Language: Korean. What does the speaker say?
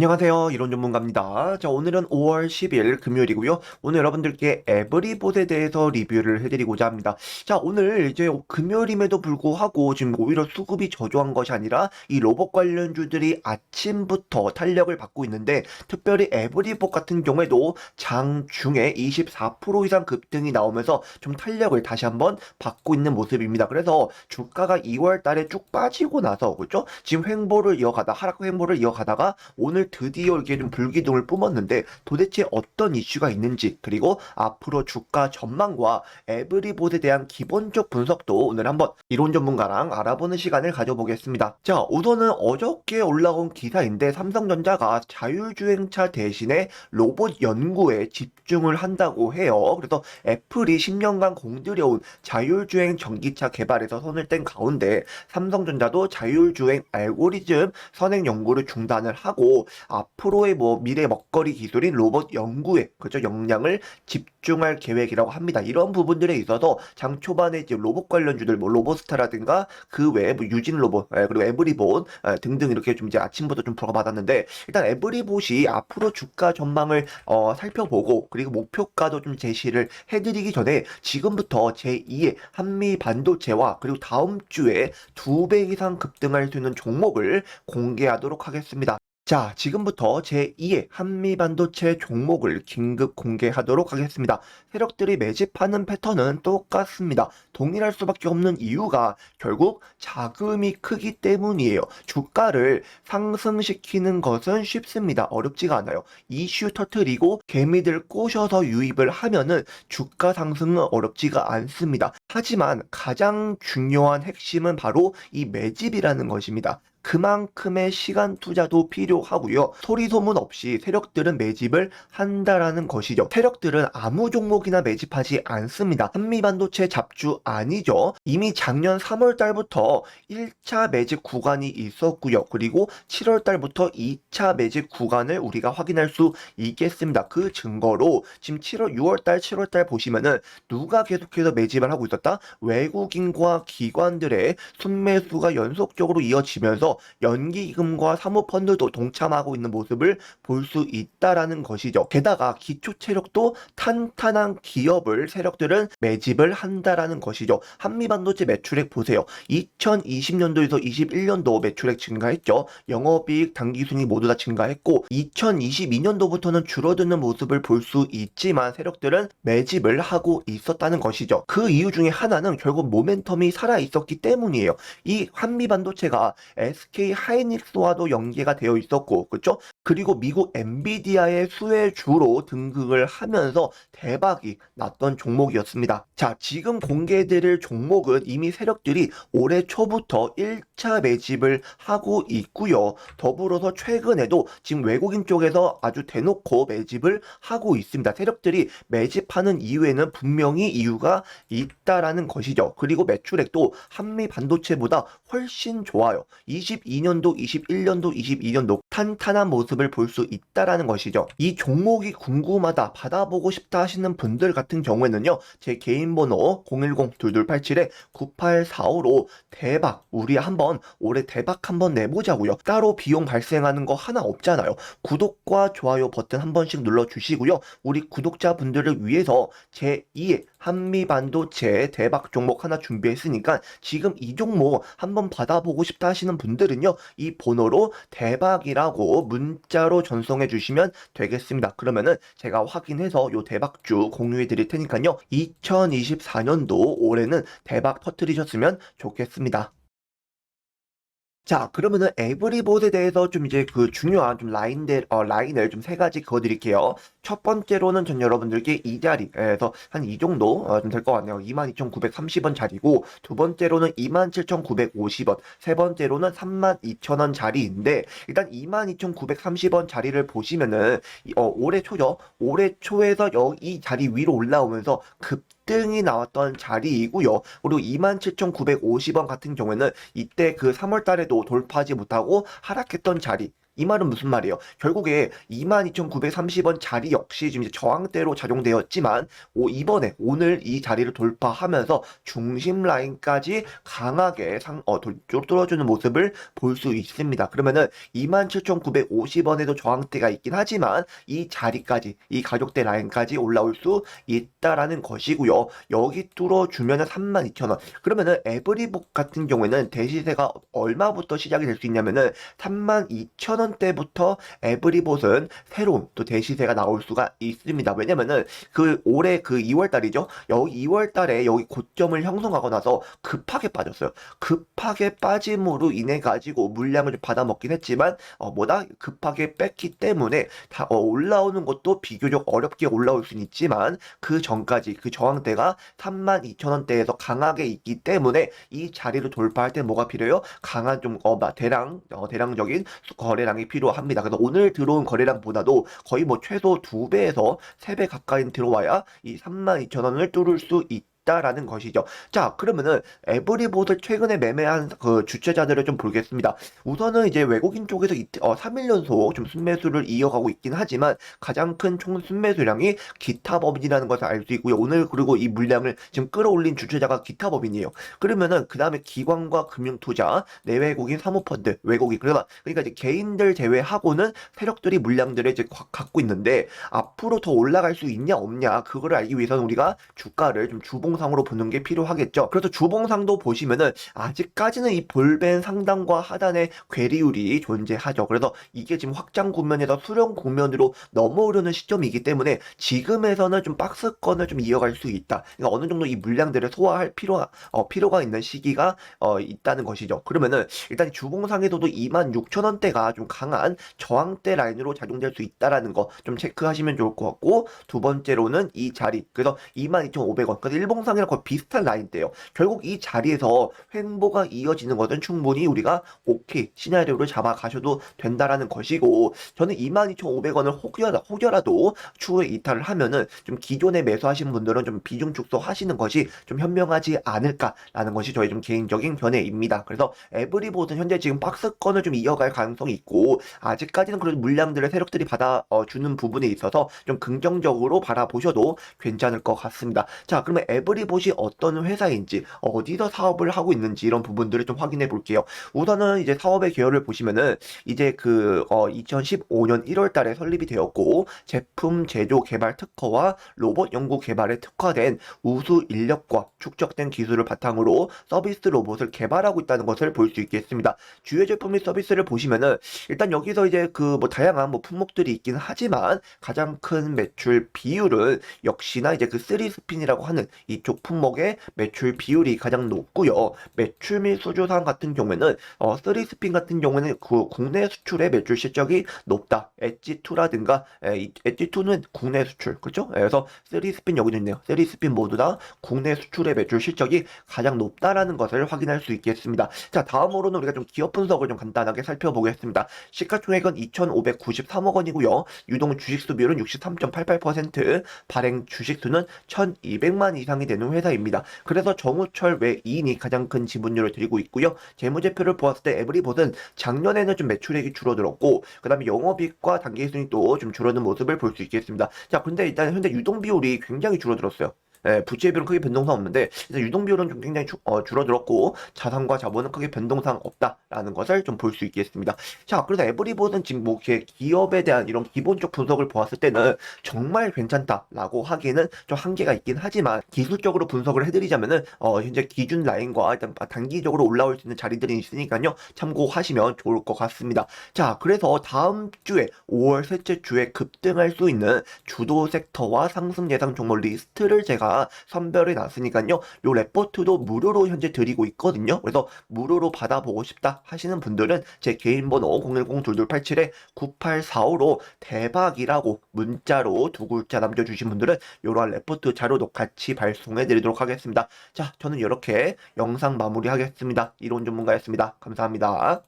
안녕하세요. 이론 전문가입니다. 자, 오늘은 5월 10일 금요일이고요. 오늘 여러분들께 에브리봇에 대해서 리뷰를 해드리고자 합니다. 자, 오늘 이제 금요일임에도 불구하고 지금 오히려 수급이 저조한 것이 아니라 이 로봇 관련주들이 아침부터 탄력을 받고 있는데, 특별히 에브리봇 같은 경우에도 장중에 24% 이상 급등이 나오면서 좀 탄력을 다시 한번 받고 있는 모습입니다. 그래서 주가가 2월 달에 쭉 빠지고 나서, 그렇죠? 지금 하락 횡보를 이어가다가 오늘 드디어 이렇게 좀 불기둥을 뿜었는데, 도대체 어떤 이슈가 있는지, 그리고 앞으로 주가 전망과 에브리봇에 대한 기본적 분석도 오늘 한번 이론 전문가랑 알아보는 시간을 가져보겠습니다. 자, 우선은 어저께 올라온 기사인데, 삼성전자가 자율주행차 대신에 로봇 연구에 집중을 한다고 해요. 그래서 애플이 10년간 공들여온 자율주행 전기차 개발에서 손을 뗀 가운데, 삼성전자도 자율주행 알고리즘 선행 연구를 중단을 하고 앞으로의 미래 먹거리 기술인 로봇 연구에 그죠 역량을 집중할 계획이라고 합니다. 이런 부분들에 있어서 장 초반에 이제 로봇 관련주들 로봇스타라든가 그 외에 유진 로봇 그리고 에브리봇 등등 이렇게 좀 이제 아침부터 좀 보고받았는데, 일단 에브리봇이 앞으로 주가 전망을 살펴보고 그리고 목표가도 좀 제시를 해드리기 전에 지금부터 제2의 한미 반도체와 그리고 다음 주에 2배 이상 급등할 수 있는 종목을 공개하도록 하겠습니다. 자, 지금부터 제2의 한미반도체 종목을 긴급 공개하도록 하겠습니다. 세력들이 매집하는 패턴은 똑같습니다. 동일할 수밖에 없는 이유가 결국 자금이 크기 때문이에요. 주가를 상승시키는 것은 쉽습니다. 어렵지가 않아요. 이슈 터트리고 개미들 꼬셔서 유입을 하면은 주가 상승은 어렵지가 않습니다. 하지만 가장 중요한 핵심은 바로 이 매집이라는 것입니다. 그만큼의 시간 투자도 필요하고요. 소리소문 없이 세력들은 매집을 한다라는 것이죠. 세력들은 아무 종목이나 매집하지 않습니다. 한미반도체 잡주 아니죠. 이미 작년 3월 달부터 1차 매집 구간이 있었고요. 그리고 7월 달부터 2차 매집 구간을 우리가 확인할 수 있겠습니다. 그 증거로 지금 6월 달, 7월 달 보시면은 누가 계속해서 매집을 하고 있었다? 외국인과 기관들의 순매수가 연속적으로 이어지면서 연기금과 사모펀드도 동참하고 있는 모습을 볼 수 있다라는 것이죠. 게다가 기초체력도 탄탄한 기업을 세력들은 매집을 한다라는 것이죠. 한미반도체 매출액 보세요. 2020년도에서 21년도 매출액 증가했죠. 영업이익, 당기순이익 모두 다 증가했고 2022년도부터는 줄어드는 모습을 볼 수 있지만 세력들은 매집을 하고 있었다는 것이죠. 그 이유 중에 하나는 결국 모멘텀이 살아있었기 때문이에요. 이 한미반도체가 SK 하이닉스와도 연계가 되어 있었고, 그렇죠? 그리고 미국 엔비디아의 수혜주로 등극을 하면서 대박이 났던 종목이었습니다. 자, 지금 공개드릴 종목은 이미 세력들이 올해 초부터 1차 매집을 하고 있고요. 더불어서 최근에도 지금 외국인 쪽에서 아주 대놓고 매집을 하고 있습니다. 세력들이 매집하는 이유에는 분명히 이유가 있다라는 것이죠. 그리고 매출액도 한미 반도체보다 훨씬 좋아요. 22년도, 21년도, 22년도 탄탄한 모습을 볼 수 있다라는 것이죠. 이 종목이 궁금하다, 받아보고 싶다 하시는 분들 같은 경우에는요, 제 개인 번호 010-2287-9845로 대박, 우리 한번 올해 대박 한번 내보자고요. 따로 비용 발생하는 거 하나 없잖아요. 구독과 좋아요 버튼 한 번씩 눌러주시고요. 우리 구독자분들을 위해서 제2의 한미반도체 대박 종목 하나 준비했으니까 지금 이 종목 한번 받아보고 싶다 하시는 분들은요, 이 번호로 대박이라고 문자로 전송해 주시면 되겠습니다. 그러면은 제가 확인해서 요 대박주 공유해 드릴 테니까요, 2024년도 올해는 대박 터트리셨으면 좋겠습니다. 자, 그러면은 에브리봇에 대해서 좀 이제 그 중요한 좀 라인을 좀 세 가지 그어드릴게요. 첫 번째로는 전 여러분들께 이 자리에서 한 이 정도 좀 될 것 같네요. 22,930원 자리고, 두 번째로는 27,950원, 세 번째로는 32,000원 자리인데, 일단 22,930원 자리를 보시면은 올해 초죠. 올해 초에서 이 자리 위로 올라오면서 급등이 나왔던 자리이고요. 그리고 27,950원 같은 경우에는 이때 그 3월 달에도 돌파하지 못하고 하락했던 자리, 이 말은 무슨 말이에요? 결국에 22,930원 자리 역시 지금 이제 저항대로 작용되었지만 이번에 오늘 이 자리를 돌파하면서 중심 라인까지 강하게 뚫어주는 모습을 볼 수 있습니다. 그러면은 27,950원에도 저항대가 있긴 하지만 이 자리까지 이 가격대 라인까지 올라올 수 있다라는 것이고요. 여기 뚫어주면은 32,000원. 그러면은 에브리북 같은 경우에는 대시세가 얼마부터 시작이 될 수 있냐면은 32,000원대부터 에브리봇은 새로운 또 대시세가 나올 수가 있습니다. 왜냐면은 그 올해 그 2월 달이죠. 여기 2월 달에 여기 고점을 형성하고 나서 급하게 빠졌어요. 급하게 빠짐으로 인해 가지고 물량을 좀 받아먹긴 했지만 뭐다 급하게 뺐기 때문에 올라오는 것도 비교적 어렵게 올라올 수는 있지만 그 전까지 그 저항대가 32,000원대에서 강하게 있기 때문에 이 자리를 돌파할 때 뭐가 필요해요? 강한 좀 대량적인 거래량이 필요합니다. 그래서 오늘 들어온 거래량보다도 거의 뭐 최소 2배에서 3배 가까이 들어와야 이 32,000원을 뚫을 수 있다라는 것이죠. 자, 그러면은 에브리보드 최근에 매매한 그 주체자들을 좀 보겠습니다. 우선은 이제 외국인 쪽에서 3일 연속 좀 순매수를 이어가고 있긴 하지만 가장 큰 총 순매수량이 기타법인이라는 것을 알 수 있고요. 오늘 그리고 이 물량을 지금 끌어올린 주체자가 기타법인이에요. 그러면은 그 다음에 기관과 금융투자, 내외국인 사모펀드, 외국인 그러니까 이제 개인들 제외하고는 세력들이 물량들을 이제 갖고 있는데 앞으로 더 올라갈 수 있냐 없냐 그거를 알기 위해서는 우리가 주가를 좀 주봉상으로 보는 게 필요하겠죠. 그래서 주봉상도 보시면은 아직까지는 이 볼벤 상단과 하단의 괴리율이 존재하죠. 그래서 이게 지금 확장 국면에서 수렴 국면으로 넘어오려는 시점이기 때문에 지금에서는 좀 박스권을 좀 이어갈 수 있다. 그러니까 어느 정도 이 물량들을 소화할 필요가 있는 시기가 있다는 것이죠. 그러면은 일단 주봉상에서도 26,000원대가 좀 강한 저항대 라인으로 작용될 수 있다라는 거 좀 체크하시면 좋을 것 같고, 두 번째로는 이 자리, 그래서 22,500원, 그래서 일봉상이랑 거의 비슷한 라인대요. 결국 이 자리에서 횡보가 이어지는 것은 충분히 우리가 오케이 시나리오를 잡아가셔도 된다라는 것이고, 저는 22,500원을 혹여라도 추후에 이탈을 하면은 좀 기존에 매수하신 분들은 좀 비중 축소하시는 것이 좀 현명하지 않을까라는 것이 저의 좀 개인적인 견해입니다. 그래서 에브리보드는 현재 지금 박스권을 좀 이어갈 가능성이 있고, 아직까지는 그래도 물량들을 세력들이 주는 부분에 있어서 좀 긍정적으로 바라보셔도 괜찮을 것 같습니다. 자, 그러면 에브리봇이 어떤 회사인지, 어디서 사업을 하고 있는지 이런 부분들을 좀 확인해 볼게요. 우선은 이제 사업의 개요를 보시면은 이제 2015년 1월 달에 설립이 되었고, 제품 제조 개발 특허와 로봇 연구 개발에 특화된 우수 인력과 축적된 기술을 바탕으로 서비스 로봇을 개발하고 있다는 것을 볼 수 있겠습니다. 주요 제품 및 서비스를 보시면은 일단 여기서 이제 다양한 품목들이 있긴 하지만 가장 큰 매출 비율은 역시나 이제 3스핀이라고 하는 이쪽 품목의 매출 비율이 가장 높고요. 매출 및 수주상 같은 경우에는 3스핀 같은 경우에는 국내 수출의 매출 실적이 높다. 엣지2라든가 엣지2는 국내 수출 그렇죠? 그래서 3스핀 여기도 있네요. 3스핀 모두 다 국내 수출의 매출 실적이 가장 높다라는 것을 확인할 수 있겠습니다. 자, 다음으로는 우리가 좀 기업 분석을 좀 간단하게 살펴보겠습니다. 시가총액은 2,593억 원이고요. 유동 주식수 비율은 63.88%, 발행 주식수는 1,200만 이상이 되는 회사입니다. 그래서 정우철 외인이 가장 큰 지분율을 드리고 있고요. 재무제표를 보았을 때 에브리봇은 작년에는 좀 매출액이 줄어들었고, 그 다음에 영업이익과 단기순이익도 좀 줄어든 모습을 볼 수 있겠습니다. 자, 근데 일단 현재 유동 비율이 굉장히 줄어들었어요. 부채 비율은 크게 변동상 없는데 일단 유동 비율은 좀 굉장히 줄어들었고, 자산과 자본은 크게 변동상 없다라는 것을 좀 볼 수 있겠습니다. 자, 그래서 에브리봇은 지금 이렇게 기업에 대한 이런 기본적 분석을 보았을 때는 정말 괜찮다라고 하기에는 좀 한계가 있긴 하지만, 기술적으로 분석을 해드리자면은 현재 기준 라인과 일단 단기적으로 올라올 수 있는 자리들이 있으니까요, 참고하시면 좋을 것 같습니다. 자, 그래서 다음 주에 5월 셋째 주에 급등할 수 있는 주도 섹터와 상승 예상 종목 리스트를 제가 선별해 놨으니까요. 요 레포트도 무료로 현재 드리고 있거든요. 그래서 무료로 받아보고 싶다 하시는 분들은 제 개인 번호 010-2287-9845로 대박이라고 문자로 2글자 남겨주신 분들은 요러한 레포트 자료도 같이 발송해 드리도록 하겠습니다. 자, 저는 이렇게 영상 마무리하겠습니다. 이론 전문가였습니다. 감사합니다.